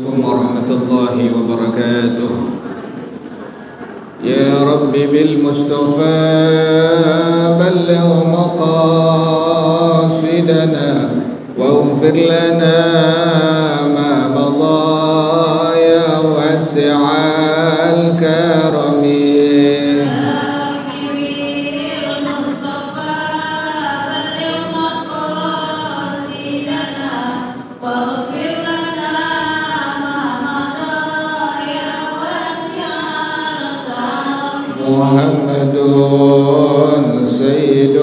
warahmatullahi wabarakatuh. Ya Rabbi bil Mustafa balligh maqasidana waghfir lana ma madha ya wasi'al karami. Muhammadun sayyidul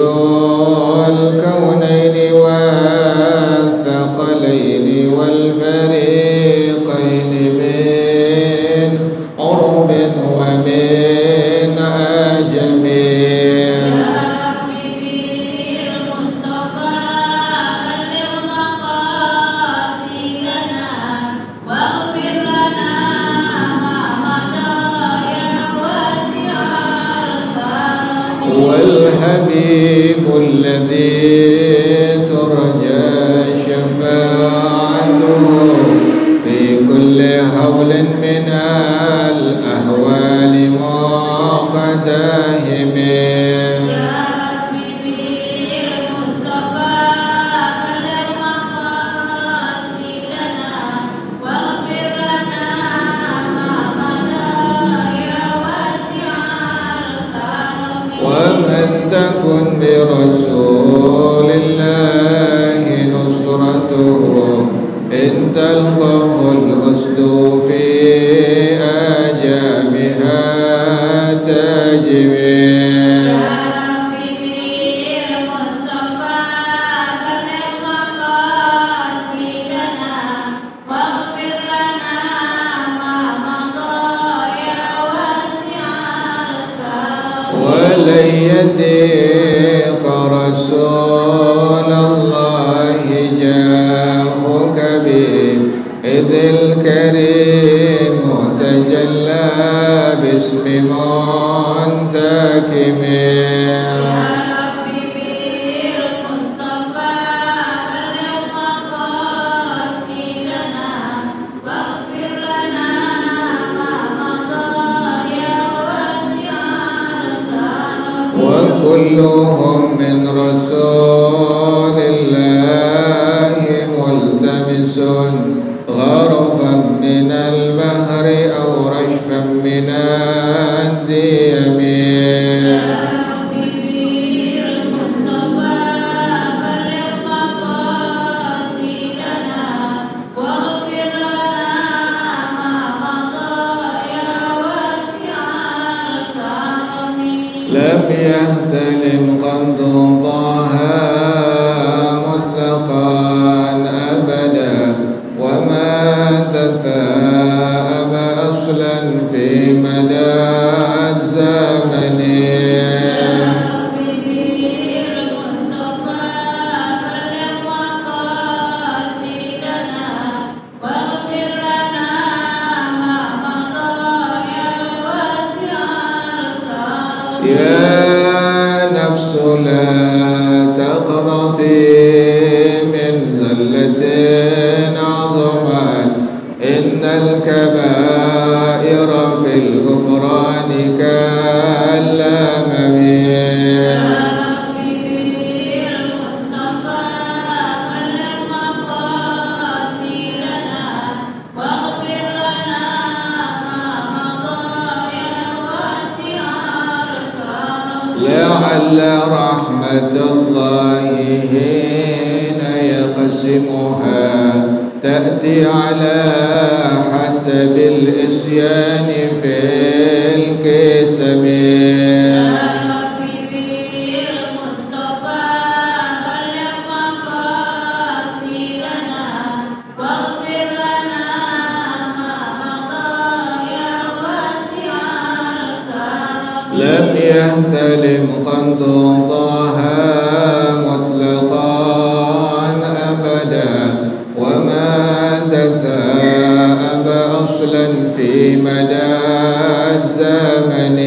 kaunaini wal thaqalaini wal fariqaini min urubin wa min ajamin. والحبيب الذي ترجى شفاعته في كل هول من الأهوال مقتهم. تكن برسول الله نصرته إن تلقه الأسد في آجامها تجمي. ولن يضيق رسول الله جاهك به إذ الكريم تجلى باسم منتكم. وكلهم من رسول الله ملتمس غرفا من البحر أو رشفا من الديم. لم يهتلم قد طه مطلقا أبدا وما تثاءب أصلا في مدى الزمن. يا نفس لا تقنطي من زلة عظمت إن الكبائر في الغفران كالأمم. لعل رحمة الله حين يقسمها تأتي على حسب الإسيان في القسم. لم يهتلم قد طه مطلقا أبدا وما تثاءب أصلا في مدى الزمن.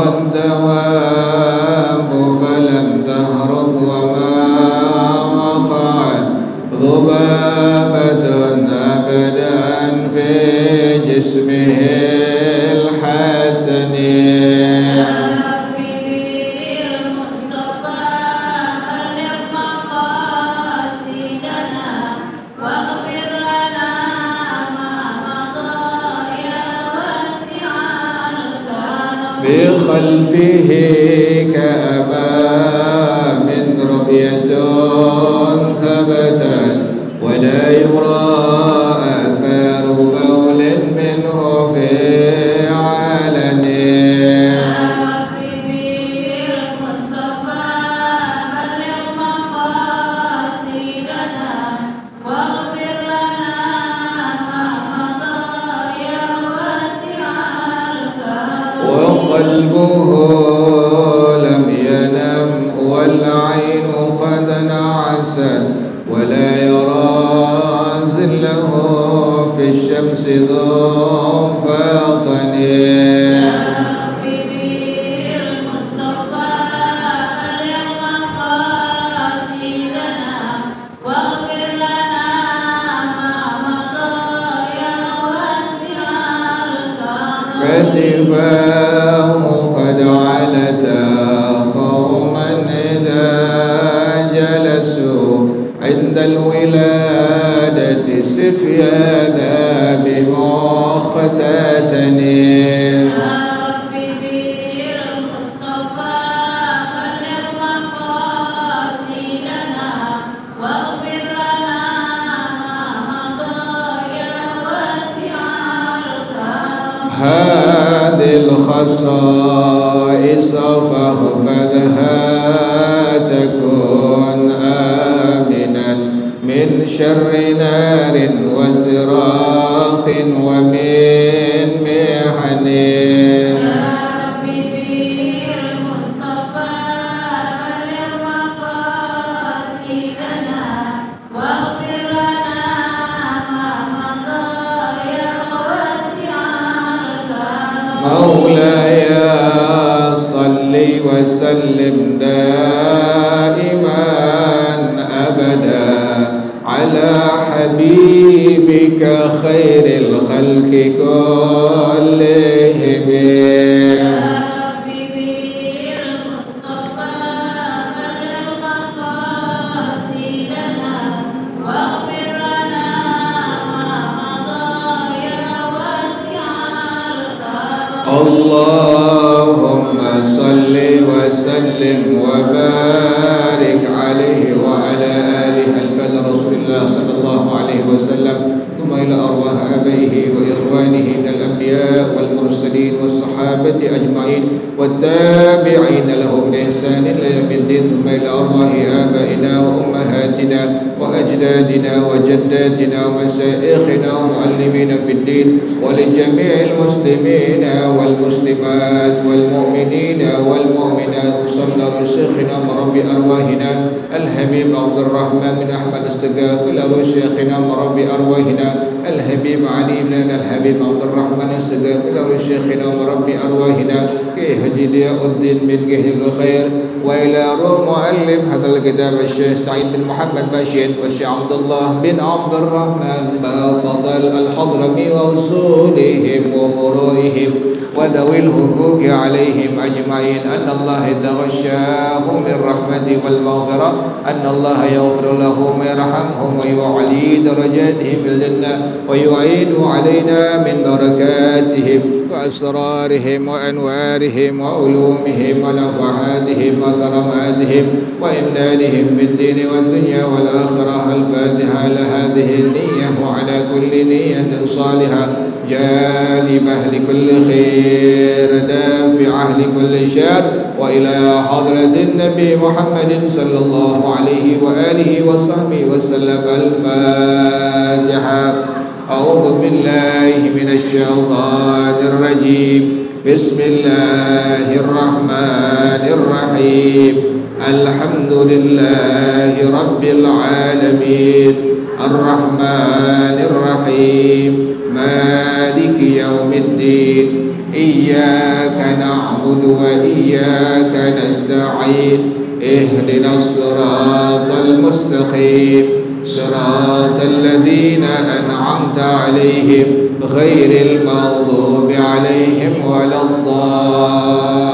الدواب فلم تهرب وما وقعت ذبابة أبدا في جسمه الحسن. بخلفه كأبا من ربية ثبتت ولا يرى آثار بول منه في علن. وقلبه لم ينم والعين قد نعست ولا يرى زله في الشمس ذو فاطن. كتفاه قد علتا قوما إذا جلسوا عند الولادة سفيانا بمختتن. هذه الخصائص فاحفظها تكن آمنا من شر نار وسراق ومن محن. مولاي صل وسلم دائما أبدا على حبيبك خير الخلق كلهم. اللهم صل وسلم وبارك عليه وعلى آله الفضل رسول الله صلى الله عليه وسلم ثم إلى أرواح آبائه وإخوانه من الأنبياء والمرسلين والصحابة أجمعين والتابعين لهم بإحسان إلى يوم الدين ثم إلى أرواح آبائنا وأمهاتنا وأجدادنا وجداتنا ومشايخنا ومعلمينا في الدين ولجميع المسلمين والمسلمات والمؤمنين والمؤمنات صلى شيخنا مربي أرواحنا الحبيب عبد الرحمن بن أحمد السقاف إلى شيخنا مربي أرواحنا الحبيب علي بن الحبيب عبد الرحمن السقاف إلى شيخنا مربي أرواحنا كي هدي الدين من جهل الخير وإلى روح مؤلف هذا الكتاب الشيخ سعيد بن محمد باشين والشيخ عبد الله بن عبد الرحمن بفضل الحضرمي وأصولهم وفروعهم وذوي الحقوق عليهم أجمعين أن الله يتغشاهم بالرحمة والمغفرة أن الله يغفر لهم ويرحمهم ويعلي درجاتهم بالجنة ويعيد علينا من بركاتهم وأسرارهم وأنوارهم وعلومهم ونفحاتهم وكراماتهم وإمدادهم بالدين والدنيا والآخرة. الفاتحة لهذه النية وعلى كل نية صالحة جالبة لكل خير دافعة لكل شر وإلى حضرة النبي محمد صلى الله عليه وآله وصحبه وسلم. الفاتحة. أعوذ بالله من الشيطان الرجيم. بسم الله الرحمن الرحيم. الحمد لله رب العالمين الرحمن الرحيم مالك يوم الدين إياك نعبد وإياك نستعين اهدنا الصراط المستقيم صراط الذين أنعمت عليهم غير المغضوب عليهم ولا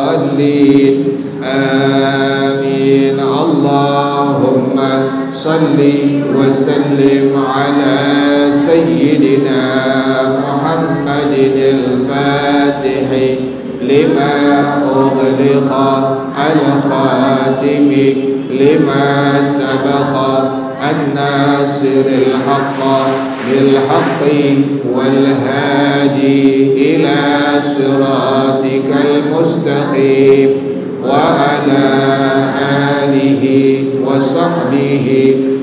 الضالين آمين اللهم صل وسلم على سيدنا محمد الفاتح لما أغلق الخاتم لما سبق الناصر الحق بالحق والهادي إلى صراطك المستقيم وعلى آله وصحبه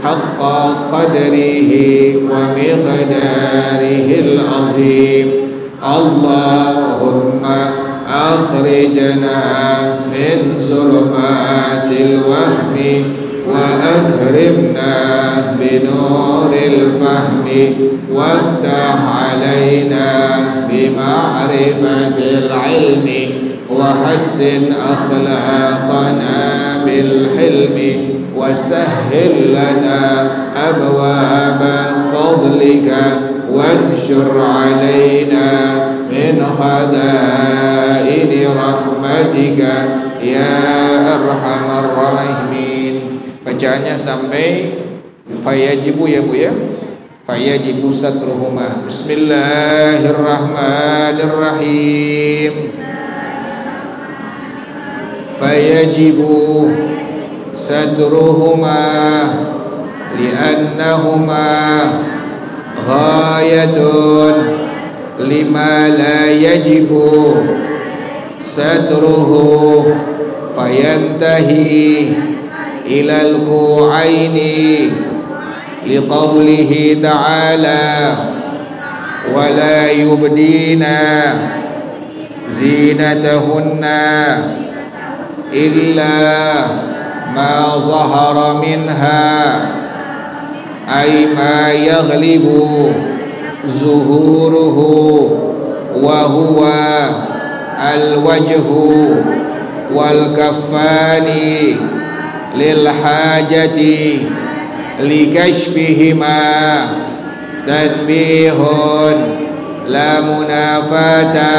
حق قدره ومقداره العظيم اللهم أخرجنا من ظلمات الوهم وأكرمنا بنور الفهم وافتح علينا بمعرفة العلم وحسن أخلاقنا بالحلم وسهل لنا أبواب فضلك وانشر علينا من خزائن رحمتك يا أرحم الراحمين. Bacaannya sampai fayajibu ya Bu ya. Fayajibu satruhuma. Bismillahirrahmanirrahim. Fayajibu satruhuma li'annahuma ghayatun lima la yajibu satruhu fayantahi ilal ku'aini liqawlihi ta'ala wala yubdina zinatahunna illa ma zahara minha ay ma yaghlibu zuhuruhu wa huwa al-wajhu wal kaffani lil hajati li kashfihima tanbihun la munafata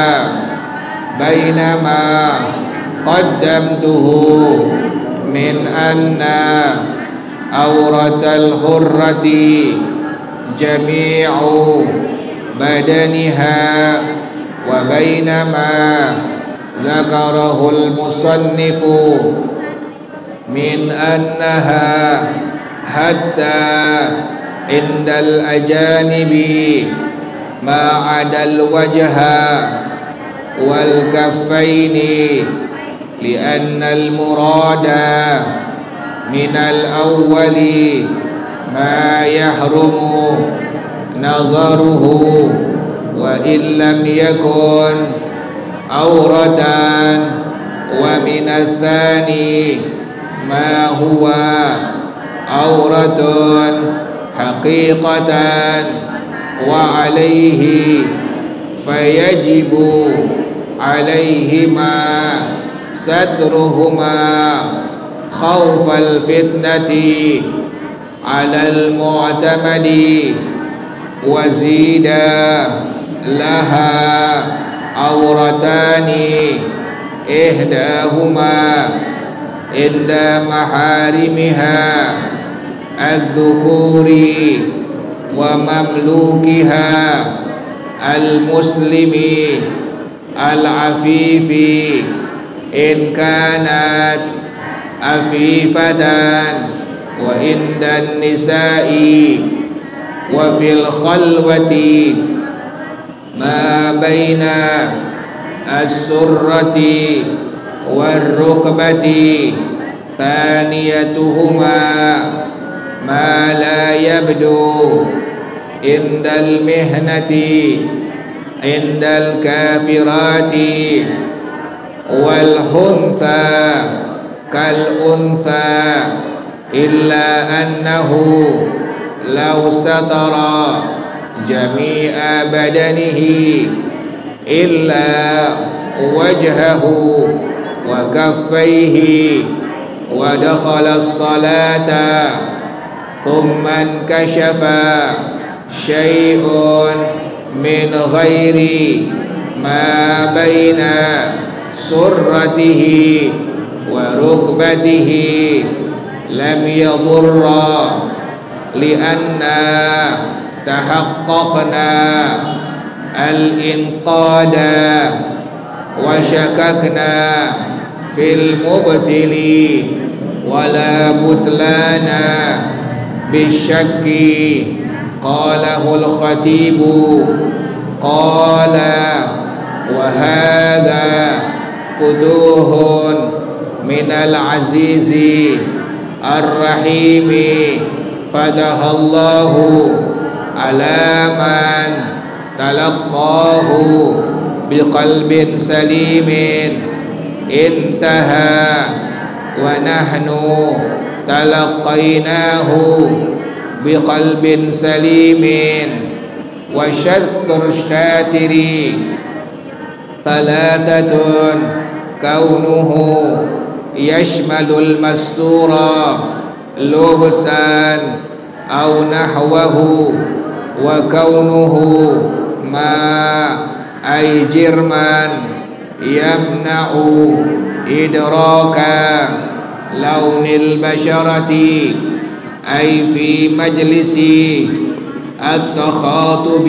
bainama qaddamtuhu min anna awratal hurrati jami'u badaniha wa bainama zakarahul musannifu min annaha hatta indal ajanibi ma'adal wajha wal kaffaini li'annal murada minal awwali ma yahrumu nazaruhu wa illam yakun awratan wa minal thani ma huwa awratun haqiqatan wa alayhi fayajibu alayhima satruhuma khawfal fitnati alal mu'tamadi wa zida laha awratani ihdahuma inda maharimiha al-dhukuri wa mamlukiha al-muslimi al-afifi in kanat afifatan wa indan nisa'i wa fil khalwati ma baina as-surrati war-rukbati thaniyatuhuma ma la yabdu indal mihnati indal kafirati wal huntha kal untha illa annahu law satara jami'a badanihi إلا وجهه وكفيه ودخل الصلاة ثم انكشف شيء من غير ما بين سرته وركبته لم يضر لأننا تحققنا الإنقاذ وشككنا في المبتل ولا بطلان بالشك. قاله الخطيب قال وهذا فتوح من العزيز الرحيم فتح الله على من تلقاه بقلب سليم انتهى ونحن تلقيناه بقلب سليم. وشرط الشاتر ثلاثة كونه يشمل المستور لبسا أو نحوه وكونه ما أي جرما يمنع إدراك لون البشرة أي في مجلس التخاطب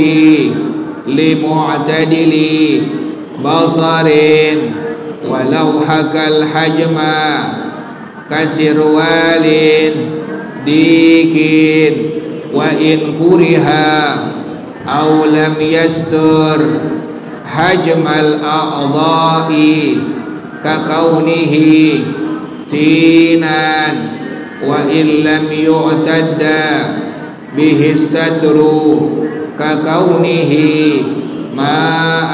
لمعتدل بصر ولو حكى الحجم كسروال ديك وإن كره أو لم يستر حجم الأعضاء ككونه تينا وإن لم يعتد به الستر ككونه ماء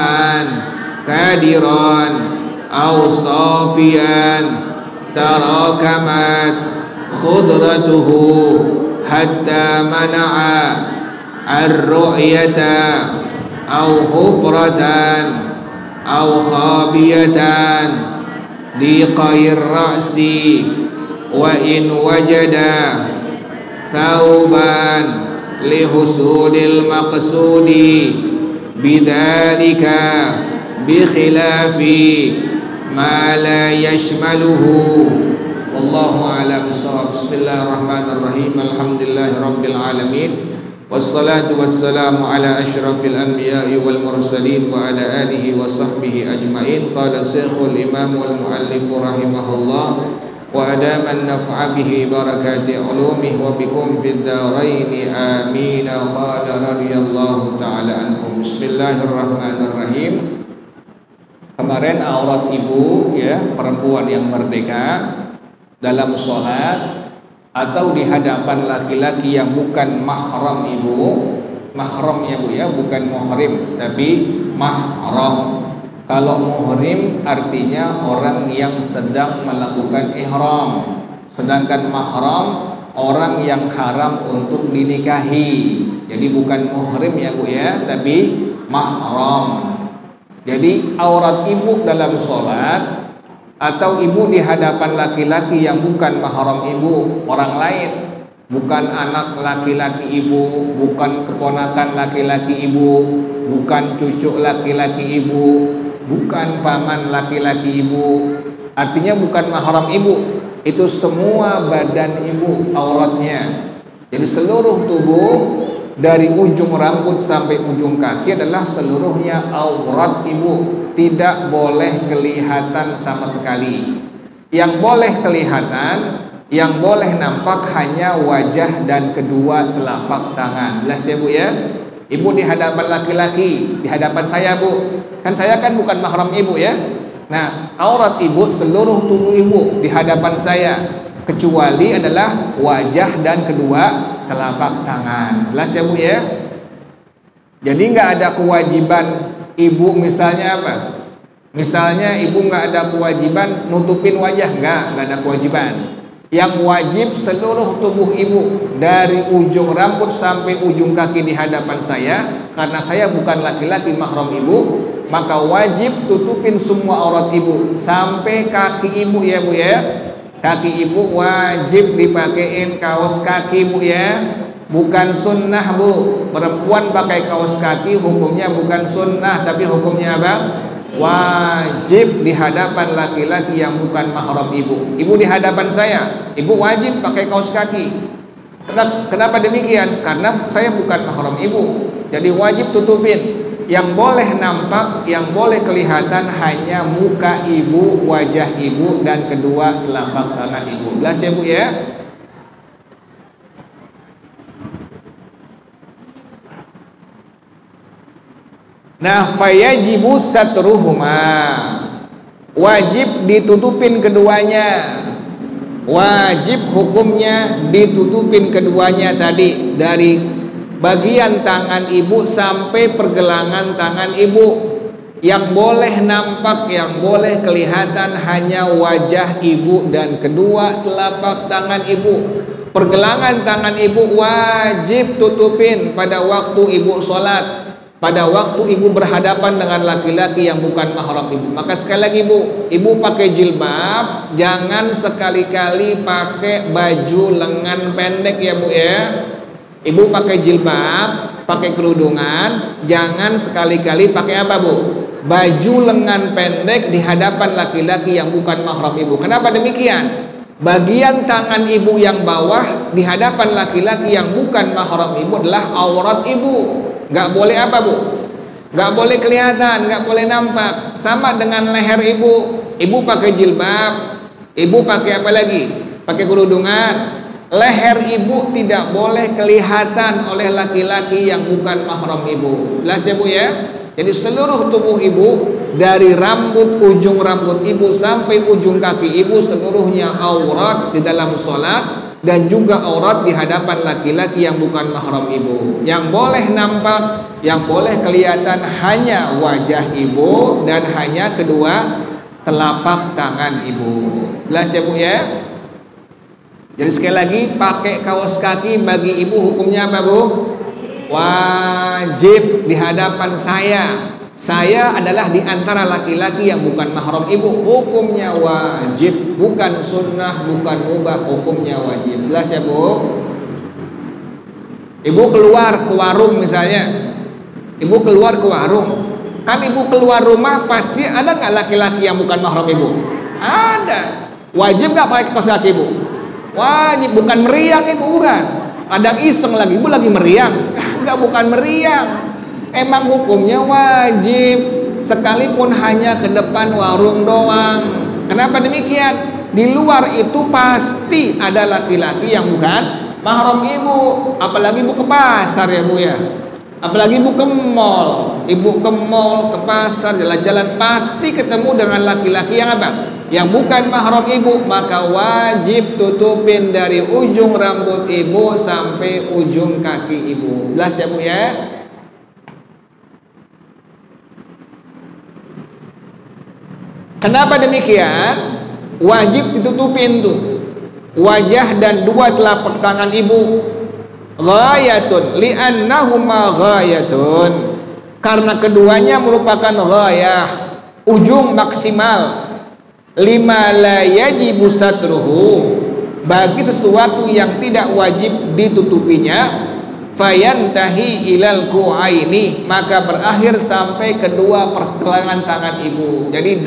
كادرا أو صافيا تراكمت خضرته حتى منع الرؤية أو حفرة أو خابية ضيقي الرأس وإن وجد ثوبا لحصول المقصود بذلك بخلاف ما لا يشمله. والله أعلم بالصواب. بسم الله الرحمن الرحيم. الحمد لله رب العالمين والصلاة والسلام على أشرف الأنبياء والمرسلين وعلى آله وصحبه أجمعين. قال الشيخ الإمام والمؤلف رحمه الله وأدام النفع به بركات علومه وبكم في الدارين آمين. قال رضي الله تعالى عنكم. Bismillahirrahmanirrahim. Kemarin aurat ibu, ya, perempuan yang merdeka dalam sholat atau di hadapan laki-laki yang bukan mahram ibu, mahram ya bu ya, bukan muhrim tapi mahram. Kalau muhrim artinya orang yang sedang melakukan ihram, sedangkan mahram orang yang haram untuk dinikahi. Jadi bukan muhrim ya bu ya, tapi mahram. Jadi aurat ibu dalam sholat atau ibu di hadapan laki-laki yang bukan mahram ibu, orang lain, bukan anak laki-laki ibu, bukan keponakan laki-laki ibu, bukan cucu laki-laki ibu, bukan paman laki-laki ibu, artinya bukan mahram ibu. Itu semua badan ibu auratnya. Jadi seluruh tubuh dari ujung rambut sampai ujung kaki adalah seluruhnya aurat ibu, tidak boleh kelihatan sama sekali. Yang boleh kelihatan, yang boleh nampak hanya wajah dan kedua telapak tangan. Jelas ya bu ya? Ibu di hadapan laki-laki, di hadapan saya bu, kan saya kan bukan mahram ibu ya. Nah, aurat ibu seluruh tubuh ibu di hadapan saya, kecuali adalah wajah dan kedua telapak tangan. Jelas ya bu ya? Jadi nggak ada kewajiban ibu misalnya apa? Misalnya ibu nggak ada kewajiban nutupin wajah, nggak ada kewajiban. Yang wajib seluruh tubuh ibu dari ujung rambut sampai ujung kaki di hadapan saya, karena saya bukan laki-laki mahram ibu, maka wajib tutupin semua aurat ibu sampai kaki ibu ya Bu ya. Kaki ibu wajib dipakein kaos kaki Bu ya. Bukan sunnah Bu. Perempuan pakai kaos kaki hukumnya bukan sunnah, tapi hukumnya apa? Wajib di hadapan laki-laki yang bukan mahram ibu. Ibu di hadapan saya, ibu wajib pakai kaos kaki. Kenapa demikian? Karena saya bukan mahram ibu. Jadi wajib tutupin. Yang boleh nampak, yang boleh kelihatan hanya muka ibu, wajah ibu, dan kedua telapak tangan ibu. Jelas ya Bu ya? Nah, fayajibu satruhuma, wajib ditutupin keduanya. Wajib hukumnya ditutupin keduanya tadi, dari bagian tangan ibu sampai pergelangan tangan ibu. Yang boleh nampak, yang boleh kelihatan hanya wajah ibu dan kedua telapak tangan ibu. Pergelangan tangan ibu wajib tutupin pada waktu ibu sholat, pada waktu ibu berhadapan dengan laki-laki yang bukan mahram ibu. Maka sekali lagi ibu pakai jilbab, jangan sekali-kali pakai baju lengan pendek ya Bu ya. Ibu pakai jilbab, pakai kerudungan, jangan sekali-kali pakai apa Bu? Baju lengan pendek di hadapan laki-laki yang bukan mahram ibu. Kenapa demikian? Bagian tangan ibu yang bawah di hadapan laki-laki yang bukan mahram ibu adalah aurat ibu. Gak boleh apa Bu? Gak boleh kelihatan, gak boleh nampak. Sama dengan leher ibu. Ibu pakai jilbab, ibu pakai apa lagi? Pakai kerudungan. Leher ibu tidak boleh kelihatan oleh laki-laki yang bukan mahram ibu. Jelas ya Bu ya? Jadi seluruh tubuh ibu, dari ujung rambut ibu sampai ujung kaki ibu, seluruhnya aurat di dalam sholat, dan juga aurat di hadapan laki-laki yang bukan mahram ibu. Yang boleh nampak, yang boleh kelihatan hanya wajah ibu dan hanya kedua telapak tangan ibu. Jelas ya Bu ya? Jadi sekali lagi, pakai kaos kaki bagi ibu hukumnya apa Bu? Wajib di hadapan saya. Saya adalah di antara laki-laki yang bukan mahram ibu, hukumnya wajib, bukan sunnah, bukan mubah, hukumnya wajib. Jelas ya Bu? Ibu keluar ke warung misalnya, ibu keluar ke warung, kan ibu keluar rumah pasti ada nggak laki-laki yang bukan mahram ibu? Ada. Wajib nggak pakai kaos kaki ibu? Wajib, bukan meriang ibu, bukan. Ada iseng lagi, ibu lagi meriang? Enggak, bukan meriang. Emang hukumnya wajib, sekalipun hanya ke depan warung doang. Kenapa demikian? Di luar itu pasti ada laki-laki yang bukan mahram ibu. Apalagi ibu ke pasar ya Bu ya. Apalagi ibu ke mall. Ibu ke mall, ke pasar, jalan-jalan, pasti ketemu dengan laki-laki yang apa? Yang bukan mahram ibu. Maka wajib tutupin dari ujung rambut ibu sampai ujung kaki ibu. Jelas ya Bu ya? Kenapa demikian? Wajib ditutupin tuh wajah dan dua telapak tangan ibu. Ghayatun li'annahuma ghayatun, karena keduanya merupakan ghayah, ujung maksimal. Lima la yajibu satruhu, bagi sesuatu yang tidak wajib ditutupinya. Fayantahi ilal ku'aini, maka berakhir sampai kedua pergelangan tangan ibu. Jadi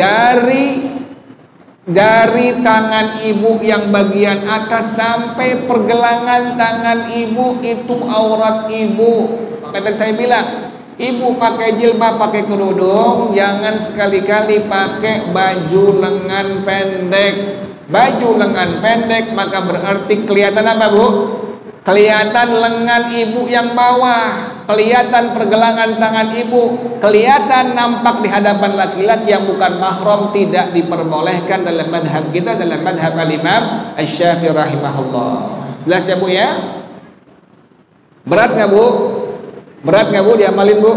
dari tangan ibu yang bagian atas sampai pergelangan tangan ibu itu aurat ibu. Maka tadi saya bilang, ibu pakai jilbab, pakai kerudung, jangan sekali-kali pakai baju lengan pendek. Baju lengan pendek maka berarti kelihatan apa Bu? Kelihatan lengan ibu yang bawah, kelihatan pergelangan tangan ibu, kelihatan nampak di hadapan laki-laki yang bukan mahram, tidak diperbolehkan dalam madhab kita, dalam madhab al-Imam Asy-Syafi'i rahimahullah. Jelas ya Bu ya? Berat nggak Bu? Berat nggak Bu diamalin Bu?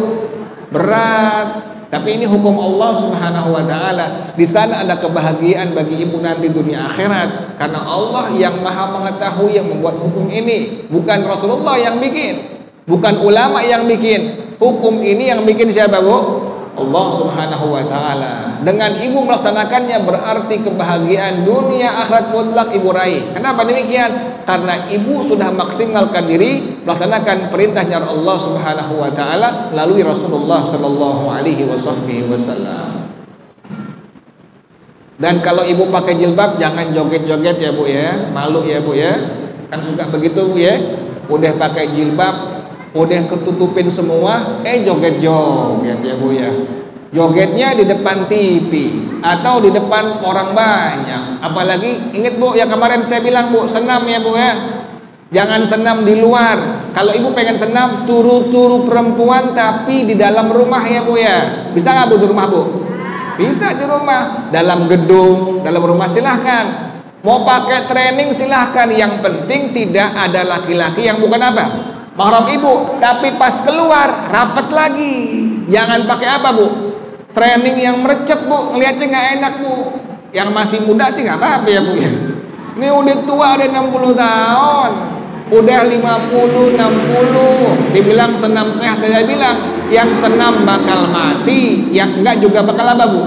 Berat. Tapi ini hukum Allah Subhanahu wa taala. Di sana ada kebahagiaan bagi ibu nanti dunia akhirat, karena Allah yang Maha mengetahui yang membuat hukum ini, bukan Rasulullah yang bikin, bukan ulama yang bikin. Hukum ini yang bikin siapa Bu? Allah Subhanahu wa taala. Dengan ibu melaksanakannya berarti kebahagiaan dunia akhirat mutlak ibu raih. Kenapa demikian? Karena ibu sudah maksimalkan diri melaksanakan perintahnya Allah Subhanahu wa taala melalui Rasulullah sallallahu alaihi wasallam. Dan kalau ibu pakai jilbab jangan joget-joget ya Bu ya. Malu ya Bu ya. Kan suka begitu Bu ya. Udah pakai jilbab, udah ketutupin semua, joget-joget ya Bu ya. Jogetnya di depan TV atau di depan orang banyak. Apalagi ingat Bu yang kemarin saya bilang Bu, senam ya Bu ya. Jangan senam di luar. Kalau ibu pengen senam turu-turu perempuan tapi di dalam rumah ya Bu ya. Bisa nggak Bu di rumah Bu? Bisa di rumah. Dalam gedung, dalam rumah silahkan. Mau pakai training silahkan. Yang penting tidak ada laki-laki yang bukan apa? Mahram ibu. Tapi pas keluar rapat lagi. Jangan pakai apa Bu? Training yang merecet Bu, ngeliatnya nggak enak Bu. Yang masih muda sih nggak apa-apa ya Bu ya. Ini udah tua, udah 60 tahun, udah 50, 60. Dibilang senam sehat, saya bilang yang senam bakal mati, yang enggak juga bakal apa Bu?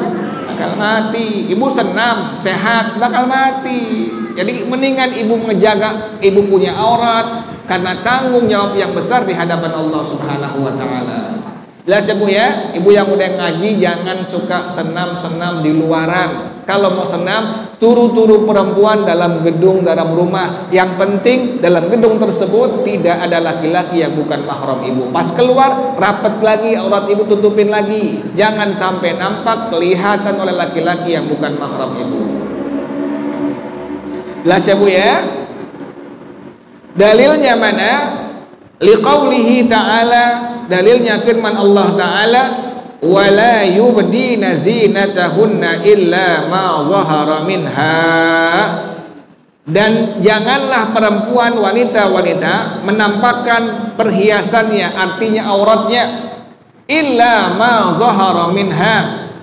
Bakal mati. Ibu senam sehat bakal mati. Jadi mendingan ibu menjaga ibu punya aurat karena tanggung jawab yang besar di hadapan Allah Subhanahu wa taala. Jelas ya Bu ya, ibu yang udah ngaji jangan suka senam-senam di luaran. Kalau mau senam, turu-turu perempuan dalam gedung, dalam rumah. Yang penting dalam gedung tersebut tidak ada laki-laki yang bukan mahram ibu. Pas keluar, rapat lagi, aurat ibu tutupin lagi. Jangan sampai nampak kelihatan oleh laki-laki yang bukan mahram ibu. Jelas ya Bu ya. Dalilnya mana? Liqaulihi ta'ala, dalilnya firman Allah Ta'ala, wala yubdina zinatahunna illa ma zahara minha. Dan janganlah perempuan wanita-wanita menampakkan perhiasannya, artinya auratnya, illa ma zahara minha,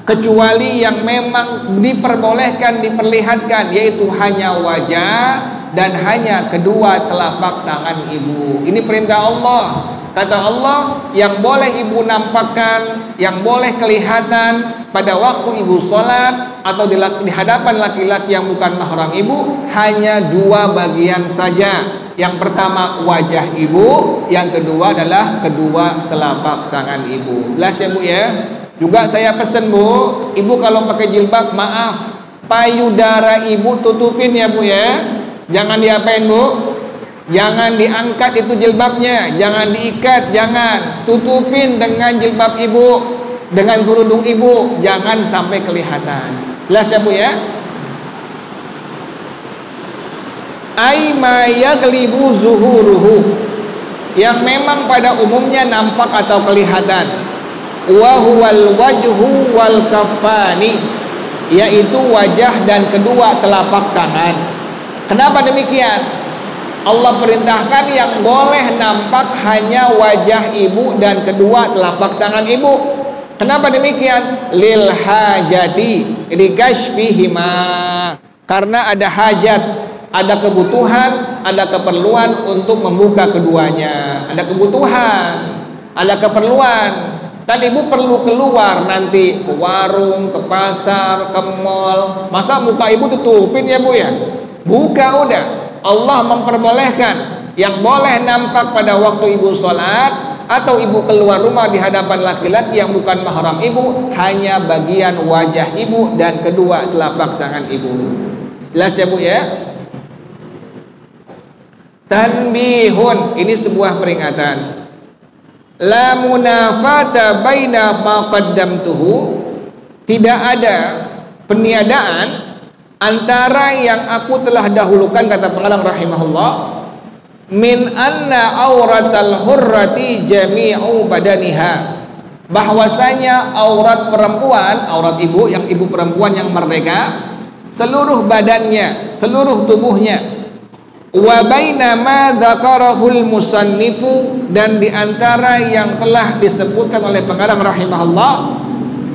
kecuali yang memang diperbolehkan diperlihatkan, yaitu hanya wajah dan hanya kedua telapak tangan ibu. Ini perintah Allah. Kata Allah, yang boleh ibu nampakkan, yang boleh kelihatan pada waktu ibu sholat atau di hadapan laki-laki yang bukan mahram ibu, hanya dua bagian saja. Yang pertama wajah ibu, yang kedua adalah kedua telapak tangan ibu. Jelas ya Bu ya. Juga saya pesen Bu, ibu kalau pakai jilbab, maaf, payudara ibu tutupin ya Bu ya. Jangan diapain Bu? Jangan diangkat itu jilbabnya, jangan diikat, jangan. Tutupin dengan jilbab ibu, dengan kerudung ibu, jangan sampai kelihatan. Jelas ya Bu ya? Ai ma yaglibu zuhuruhu, yang memang pada umumnya nampak atau kelihatan. Wa huwal wajhu wal kaffani, yaitu wajah dan kedua telapak tangan. Kenapa demikian? Allah perintahkan yang boleh nampak hanya wajah ibu dan kedua telapak tangan ibu. Kenapa demikian? Lil hajati likashfihima, karena ada hajat, ada kebutuhan, ada keperluan untuk membuka keduanya. Ada kebutuhan, ada keperluan. Kan ibu perlu keluar nanti ke warung, ke pasar, ke mall. Masa muka ibu tutupin ya Bu ya? Buka udah. Allah memperbolehkan yang boleh nampak pada waktu ibu sholat atau ibu keluar rumah di hadapan laki-laki yang bukan mahram ibu, hanya bagian wajah ibu dan kedua telapak tangan ibu. Jelas ya Bu ya? Tanbihun, ini sebuah peringatan. La munafata baina ma qaddamtuhu, tidak ada peniadaan antara yang aku telah dahulukan, kata pengarang rahimahullah, min anna auratal hurrati jami'u badaniha, bahwasanya aurat perempuan, aurat ibu, yang ibu perempuan yang merdeka, seluruh badannya, seluruh tubuhnya. Wa baina ma dzakarahul musannifu, dan diantara yang telah disebutkan oleh pengarang rahimahullah,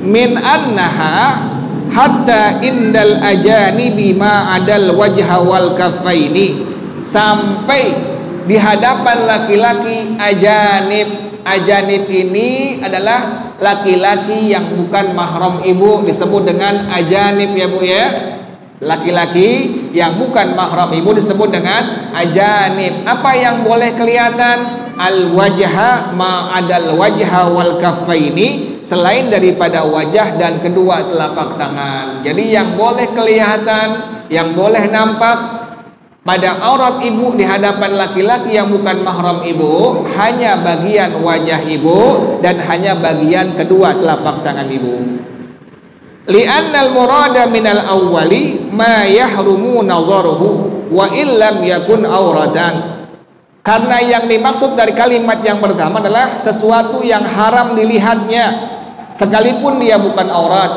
min annaha hatta indal ajanibi ma adal wajha wal kaffaini, sampai di hadapan laki-laki ajanib. Ajanib ini adalah laki-laki yang bukan mahram ibu disebut dengan ajanib ya Bu ya. Laki-laki yang bukan mahram ibu disebut dengan ajanib. Apa yang boleh kelihatan? Al-wajha ma'adal wajha wal kaffaini, selain daripada wajah dan kedua telapak tangan. Jadi yang boleh kelihatan, yang boleh nampak pada aurat ibu di hadapan laki-laki yang bukan mahram ibu hanya bagian wajah ibu dan hanya bagian kedua telapak tangan ibu. Li'annal murada minal awwali ma yahrumu nazaruhu wa illam yakun auratan. Karena yang dimaksud dari kalimat yang pertama adalah sesuatu yang haram dilihatnya sekalipun dia bukan aurat.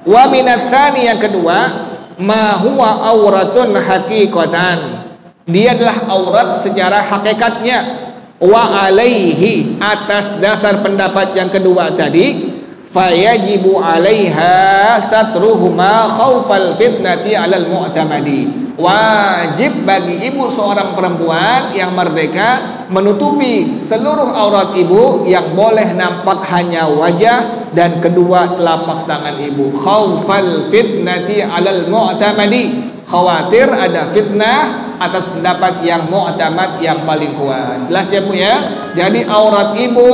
Wa minats tsani, yang kedua, ma huwa auratun haqiqatan, dia adalah aurat secara hakikatnya. Wa alaihi, atas dasar pendapat yang kedua tadi, fayajibu alaiha satruhuma khaufal fitnati alal mu'tamadi. Wajib bagi ibu seorang perempuan yang merdeka menutupi seluruh aurat ibu, yang boleh nampak hanya wajah dan kedua telapak tangan ibu. Khaufal fitnati alal mu'tamadi, khawatir ada fitnah atas pendapat yang mu'tamad, yang paling kuat. Jelas ya Bu ya? Jadi aurat ibu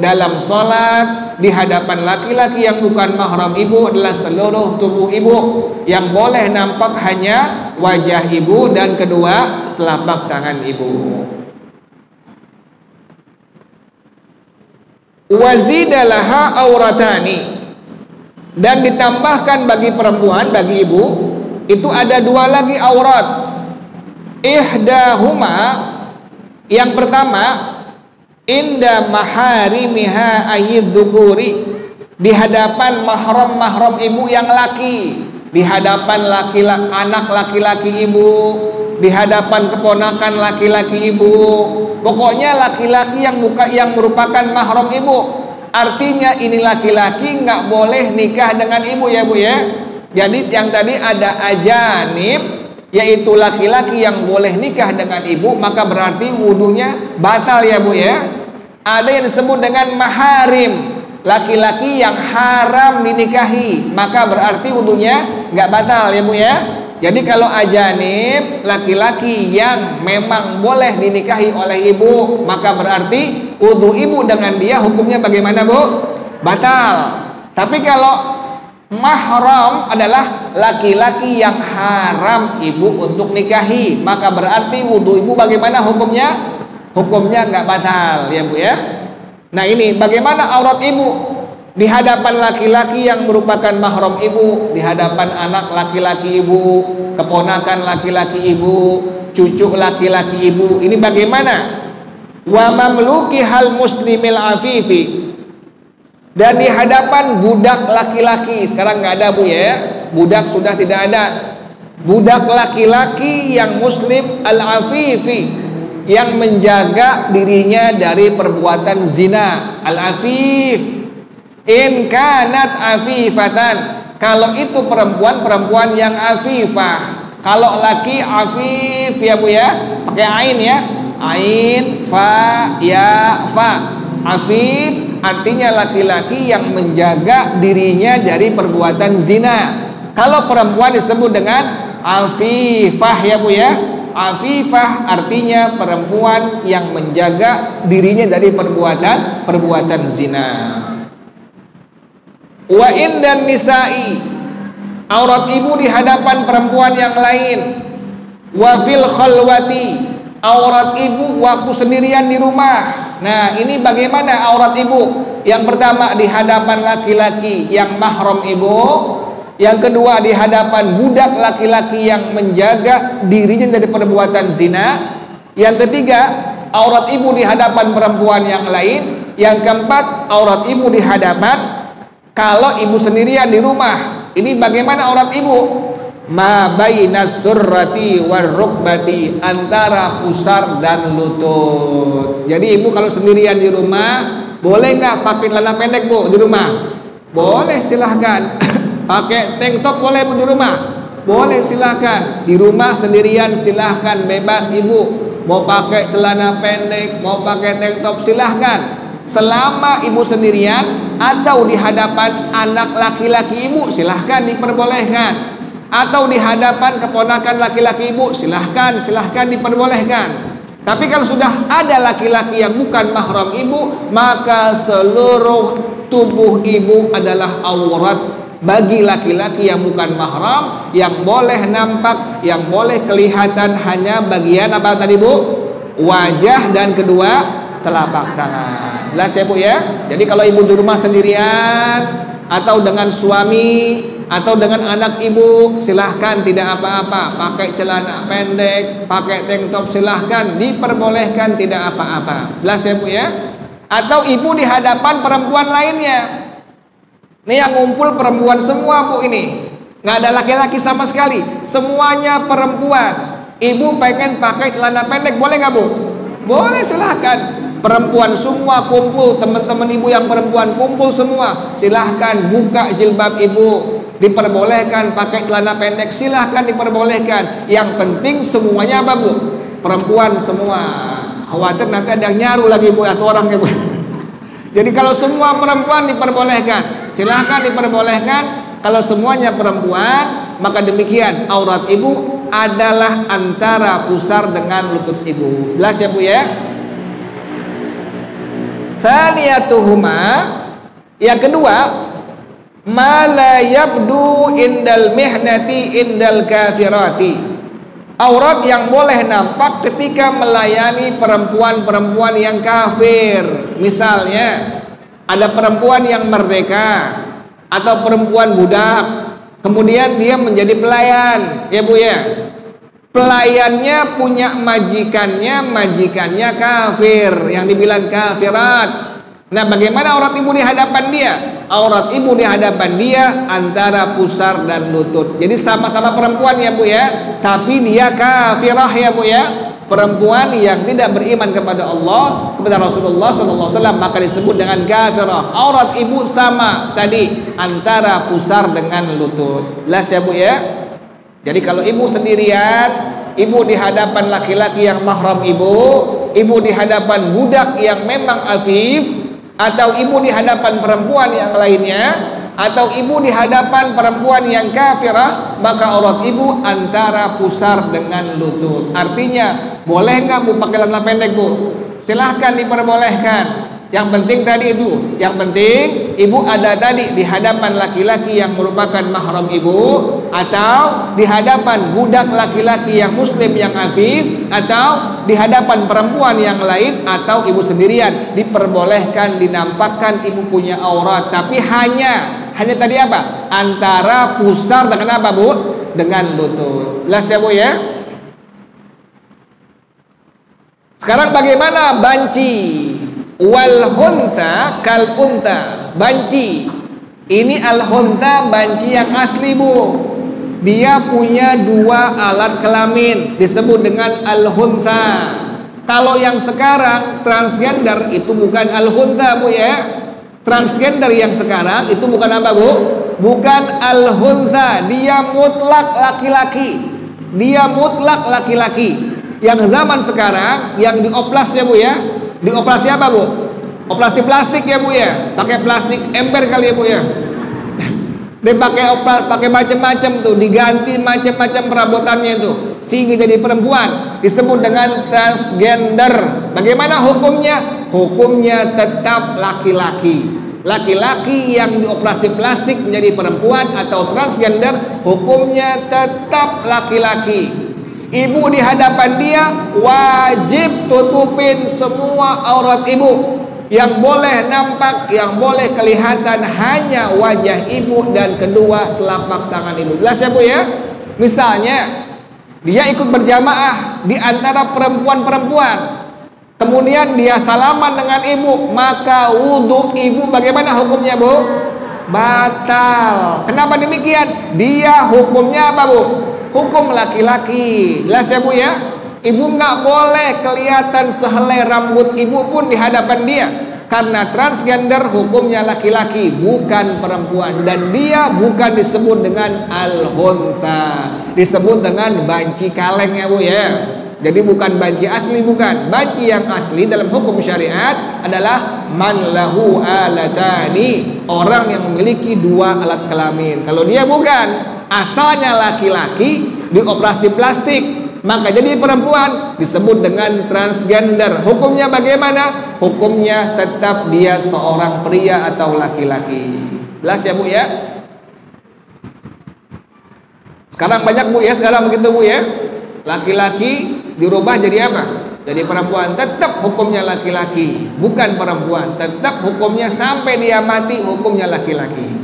dalam sholat di hadapan laki-laki yang bukan mahram ibu adalah seluruh tubuh ibu, yang boleh nampak hanya wajah ibu dan kedua telapak tangan ibu. Wazidalaha auratani, dan ditambahkan bagi perempuan, bagi ibu itu ada dua lagi aurat. Ihdahuma, yang pertama, inda maharimiha ayyidhukuri, di hadapan mahram-mahram ibu yang laki, di hadapan laki-laki, anak laki-laki ibu, di hadapan keponakan laki-laki ibu, pokoknya laki-laki yang merupakan mahram ibu. Artinya ini laki-laki nggak boleh nikah dengan ibu ya Bu ya. Jadi yang tadi ada ajanib, yaitu laki-laki yang boleh nikah dengan ibu, maka berarti wudunya batal ya Bu ya. Ada yang disebut dengan maharim, laki-laki yang haram dinikahi, maka berarti wudunya nggak batal ya Bu ya. Jadi kalau ajanib, laki-laki yang memang boleh dinikahi oleh ibu, maka berarti wudu ibu dengan dia hukumnya bagaimana Bu? Batal. Tapi kalau mahram adalah laki-laki yang haram ibu untuk nikahi, maka berarti wudu ibu bagaimana hukumnya? Hukumnya nggak batal ya Bu ya. Nah ini bagaimana aurat ibu di hadapan laki-laki yang merupakan mahram ibu, di hadapan anak laki-laki ibu, keponakan laki-laki ibu, cucu laki-laki ibu, ini bagaimana? Wa mamluki hal muslimil afifi, dan di hadapan budak laki-laki. Sekarang nggak ada Bu ya, budak sudah tidak ada. Budak laki-laki yang muslim al-afifi, yang menjaga dirinya dari perbuatan zina. Al-afif, in kanat afifatan, kalau itu perempuan yang afifah. Kalau laki afif ya Bu ya, pakai ain ya, ain fa ya fa. Afif artinya laki-laki yang menjaga dirinya dari perbuatan zina. Kalau perempuan disebut dengan afifah ya Bu ya. Afifah artinya perempuan yang menjaga dirinya dari perbuatan zina. Wa indan nisa'i, aurat ibu di hadapan perempuan yang lain. Wa fil khalwati, aurat ibu waktu sendirian di rumah. Nah ini bagaimana aurat ibu? Yang pertama di hadapan laki-laki yang mahram ibu, yang kedua di hadapan budak laki-laki yang menjaga dirinya dari perbuatan zina, yang ketiga aurat ibu di hadapan perempuan yang lain, yang keempat aurat ibu di hadapan kalau ibu sendirian di rumah. Ini bagaimana aurat ibu? Ma bainas surrati war rukbati, antara pusar dan lutut. Jadi ibu kalau sendirian di rumah, boleh nggak pakai celana pendek Bu di rumah? Boleh, silahkan. Pakai tank top boleh di rumah? Boleh, silahkan. Di rumah sendirian silahkan, bebas ibu. Mau pakai celana pendek, mau pakai tank top silahkan. Selama ibu sendirian atau di hadapan anak laki-laki ibu, silahkan diperbolehkan. Atau di hadapan keponakan laki-laki ibu, silahkan diperbolehkan. Tapi kalau sudah ada laki-laki yang bukan mahram ibu, maka seluruh tubuh ibu adalah aurat bagi laki-laki yang bukan mahram. Yang boleh nampak, yang boleh kelihatan hanya bagian apa tadi bu? Wajah dan kedua telapak tangan. Jelas ya bu ya? Jadi kalau ibu di rumah sendirian atau dengan suami atau dengan anak ibu, silahkan, tidak apa-apa. Pakai celana pendek, pakai tank top, silahkan, diperbolehkan, tidak apa-apa. Jelas ya bu ya? Atau ibu di hadapan perempuan lainnya. Ini yang ngumpul perempuan semua bu ini, nggak ada laki-laki sama sekali, semuanya perempuan. Ibu pengen pakai celana pendek, boleh nggak bu? Boleh, silahkan. Perempuan semua kumpul, teman-teman ibu yang perempuan kumpul semua, silahkan buka jilbab ibu, diperbolehkan pakai celana pendek, silahkan diperbolehkan. Yang penting semuanya apa bu? Perempuan semua. Khawatir nanti ada yang nyaru lagi bu atau orangnya bu. Jadi kalau semua perempuan diperbolehkan, silahkan diperbolehkan. Kalau semuanya perempuan, maka demikian aurat ibu adalah antara pusar dengan lutut ibu. Jelas ya bu ya? Tsaniyatuhuma, yang kedua, ma la yabdu indal mihnati indal kafirati. Aurat yang boleh nampak ketika melayani perempuan-perempuan yang kafir. Misalnya ada perempuan yang merdeka atau perempuan budak, kemudian dia menjadi pelayan, ya bu ya. Pelayannya punya majikannya kafir, yang dibilang kafirat. Nah, bagaimana aurat ibu di hadapan dia? Aurat ibu di hadapan dia antara pusar dan lutut. Jadi sama-sama perempuan ya bu ya, tapi dia kafirah ya bu ya. Perempuan yang tidak beriman kepada Allah, kepada Rasulullah SAW, maka disebut dengan kafirah. Aurat ibu sama tadi, antara pusar dengan lutut. Jelas ya bu ya? Jadi kalau ibu sendirian, ibu di hadapan laki-laki yang mahram ibu di hadapan budak yang memang afif, atau ibu di hadapan perempuan yang lainnya, atau ibu di hadapan perempuan yang kafirah, maka aurat ibu antara pusar dengan lutut. Artinya, boleh nggak bu pakai celana pendek bu? Silahkan, diperbolehkan. Yang penting tadi itu, yang penting ibu ada tadi di hadapan laki-laki yang merupakan mahram ibu, atau di hadapan budak laki-laki yang muslim yang afif, atau di hadapan perempuan yang lain, atau ibu sendirian. Diperbolehkan dinampakkan ibu punya aurat, tapi hanya tadi apa? Antara pusar dengan apa bu? Dengan lutut. Jelas ya bu ya? Sekarang bagaimana banci? Wal huntha kal unta. Banci ini al huntha, banci yang asli bu. Dia punya dua alat kelamin, disebut dengan al huntha. Kalau yang sekarang transgender itu bukan al huntha bu ya. Transgender yang sekarang itu bukan apa bu? Bukan al huntha. Dia mutlak laki-laki. Dia mutlak laki-laki. Yang zaman sekarang yang dioplas ya bu ya. Dioperasi apa bu? Operasi plastik ya bu ya. Pakai plastik ember kali ya bu ya. Dia pakai macam-macam tuh, diganti macam-macam perabotannya itu, sehingga jadi perempuan, disebut dengan transgender. Bagaimana hukumnya? Hukumnya tetap laki-laki. Laki-laki yang dioperasi plastik menjadi perempuan atau transgender, hukumnya tetap laki-laki. Ibu di hadapan dia wajib tutupin semua aurat ibu. Yang boleh nampak, yang boleh kelihatan hanya wajah ibu dan kedua telapak tangan ibu. Jelas ya bu ya? Misalnya dia ikut berjamaah di antara perempuan-perempuan, kemudian dia salaman dengan ibu, maka wudhu ibu bagaimana hukumnya bu? Batal. Kenapa demikian? Dia hukumnya apa bu? Hukum laki-laki. Jelas ya bu ya? Ibu nggak boleh kelihatan sehelai rambut ibu pun di hadapan dia, karena transgender hukumnya laki-laki bukan perempuan, dan dia bukan disebut dengan al-huntha, disebut dengan banci kaleng ya bu ya. Jadi bukan banci asli, bukan. Banci yang asli dalam hukum syariat adalah man lahu alatani, orang yang memiliki dua alat kelamin. Kalau dia bukan, asalnya laki-laki dioperasi plastik, maka jadi perempuan, disebut dengan transgender. Hukumnya bagaimana? Hukumnya tetap dia seorang pria atau laki-laki. Jelas ya Bu ya? Sekarang banyak Bu ya, sekarang begitu Bu ya. Laki-laki dirubah jadi apa? Jadi perempuan. Tetap hukumnya laki-laki, bukan perempuan. Tetap hukumnya sampai dia mati, hukumnya laki-laki.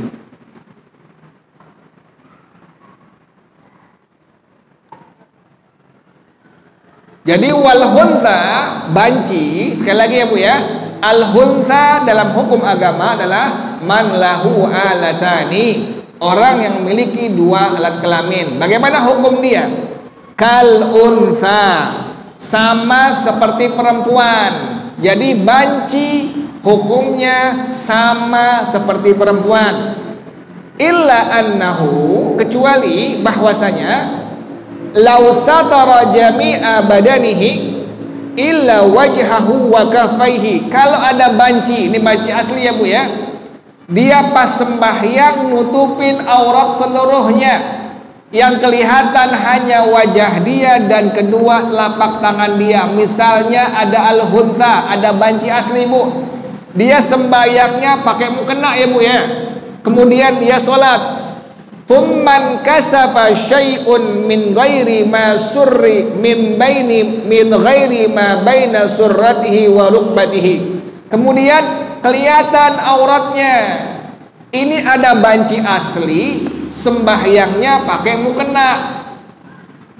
Jadi wal huntha, banci, sekali lagi ya Bu ya. Al huntha dalam hukum agama adalah man lahu alatani, orang yang memiliki dua alat kelamin. Bagaimana hukum dia? Kal untha, sama seperti perempuan. Jadi banci hukumnya sama seperti perempuan. Illa annahu, kecuali bahwasanya lau satara jami'a badanihi illa wajhahu wa kafaihi. Kalau ada banci, ini banci asli ya Bu ya, dia pas sembahyang nutupin aurat seluruhnya, yang kelihatan hanya wajah dia dan kedua telapak tangan dia. Misalnya ada al-huntha, ada banci asli Bu, dia sembahyangnya pakai mukena ya Bu ya, kemudian dia sholat, thumman kasafa syai'un min ghairi ma surri min ghairi ma baina surratihi wa rukbatihi, kemudian kelihatan auratnya. Ini ada banci asli, sembahyangnya pakai mukena.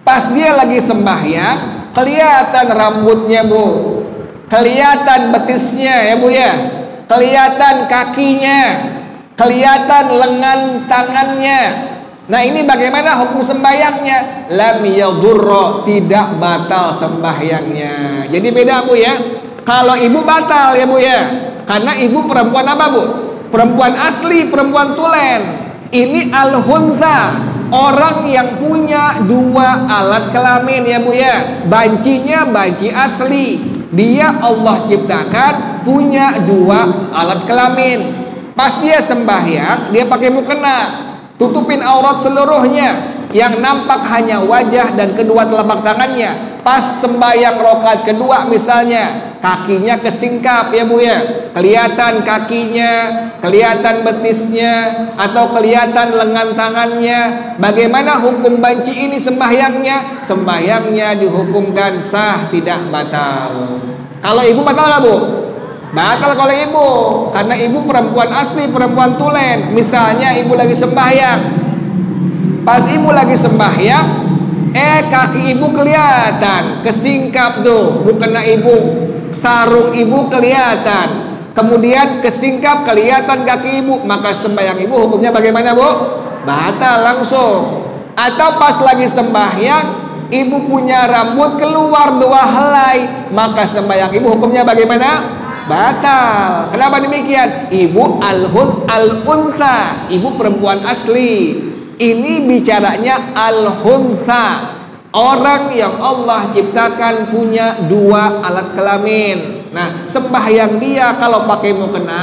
Pas dia lagi sembahyang, kelihatan rambutnya Bu, kelihatan betisnya ya Bu ya, kelihatan kakinya, kelihatan lengan tangannya. Nah ini bagaimana hukum sembahyangnya? Lam yadurra, tidak batal sembahyangnya. Jadi beda Bu ya. Kalau ibu batal ya Bu ya, karena ibu perempuan apa Bu? Perempuan asli, perempuan tulen. Ini al-huntha, orang yang punya dua alat kelamin ya Bu ya. Bancinya banci asli, dia Allah ciptakan punya dua alat kelamin. Pas dia sembahyang, dia pakai mukena, tutupin aurat seluruhnya, yang nampak hanya wajah dan kedua telapak tangannya. Pas sembahyang rakaat kedua misalnya, kakinya kesingkap ya Bu ya, kelihatan kakinya, kelihatan betisnya, atau kelihatan lengan tangannya. Bagaimana hukum banci ini sembahyangnya? Sembahyangnya dihukumkan sah, tidak batal. Kalau ibu batal nggak Bu? Batal kalau ibu, karena ibu perempuan asli, perempuan tulen. Misalnya ibu lagi sembahyang, pas ibu lagi sembahyang, kaki ibu kelihatan kesingkap tuh, mukena ibu, sarung ibu kelihatan, kemudian kesingkap kelihatan kaki ibu, maka sembahyang ibu hukumnya bagaimana Bu? Batal langsung. Atau pas lagi sembahyang, ibu punya rambut keluar dua helai, maka sembahyang ibu hukumnya bagaimana? Batal. Kenapa demikian? Ibu al-untha, ibu perempuan asli. Ini bicaranya al-huntha, orang yang Allah ciptakan punya dua alat kelamin. Nah, sembahyang dia kalau pakai mukena,